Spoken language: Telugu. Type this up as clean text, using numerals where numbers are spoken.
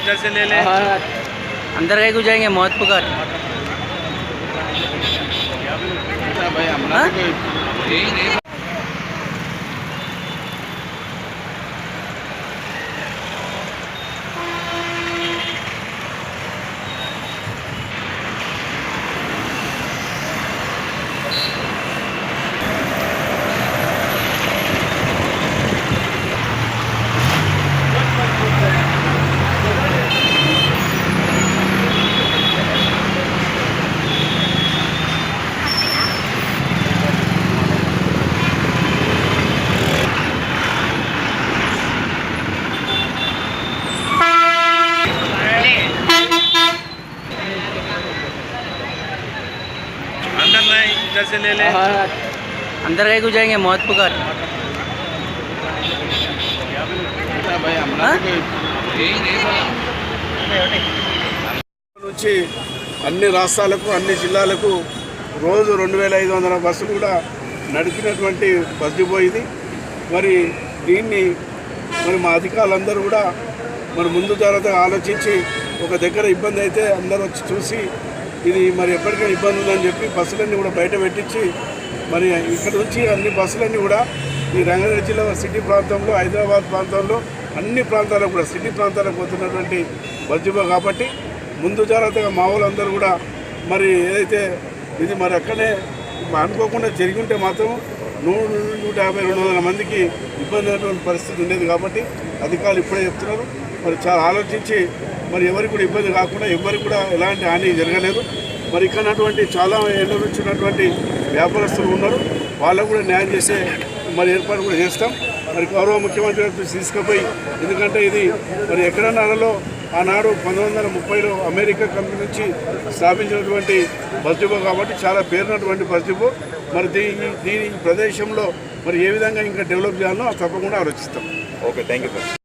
इधर से ले ले। अंदर गए जाएंगे मौत पुकार। भाई हमला कोई अंदर नहीं, इधर से ले ले। अंदर गए जाएंगे मौत पुकार। भाई हमला कोई నుంచి అన్ని రాష్ట్రాలకు అన్ని జిల్లాలకు రోజు 2500 బస్సులు కూడా నడిపినటువంటి బస్ డిపో ఇది. మరి దీన్ని మరి మా అధికారులందరూ కూడా మరి ముందు జాగ్రత్తగా ఆలోచించి ఒక దగ్గర ఇబ్బంది అయితే అందరూ వచ్చి చూసి ఇది మరి ఎప్పటికైనా ఇబ్బంది ఉందని చెప్పి బస్సులన్నీ కూడా బయట పెట్టించి మరి ఇక్కడ నుంచి అన్ని బస్సులన్నీ కూడా ఈ రంగారెడ్డి జిల్లా సిటీ ప్రాంతంలో హైదరాబాద్ ప్రాంతంలో అన్ని ప్రాంతాలకు కూడా సిటీ ప్రాంతాలకు పోతున్నటువంటి బస్ డిపో కాబట్టి ముందు జాగ్రత్తగా మా వాళ్ళందరూ కూడా మరి ఏదైతే ఇది మరి అక్కడనే అనుకోకుండా జరిగి ఉంటే మాత్రం 150-200 మందికి ఇబ్బంది అయినటువంటి పరిస్థితి ఉండేది. కాబట్టి అధికారులు ఇప్పుడే చెప్తున్నారు మరి చాలా ఆలోచించి మరి ఎవరికి కూడా ఇబ్బంది కాకుండా ఎవరికి కూడా ఎలాంటి హాని జరగలేదు. మరి ఇక్కడ చాలా ఏళ్ళ నుంచి ఉన్నటువంటి వ్యాపారస్తులు ఉన్నారు, వాళ్ళకు కూడా న్యాయం చేసే మరి ఏర్పాటు కూడా చేస్తాం. మరి గౌరవ ముఖ్యమంత్రి గారు తీసుకుపోయి, ఎందుకంటే ఇది మరి ఎక్కడన్నారలో ఆనాడు 1930లో అమెరికా కంపెనీ నుంచి స్థాపించినటువంటి బస్ డిపో కాబట్టి చాలా పేరున్నటువంటి బస్ డిపో. మరి దీని ప్రదేశంలో మరి ఏ విధంగా ఇంకా డెవలప్ చేయాలో తప్పకుండా ఆలోచిస్తాం. Okay, thank you sir.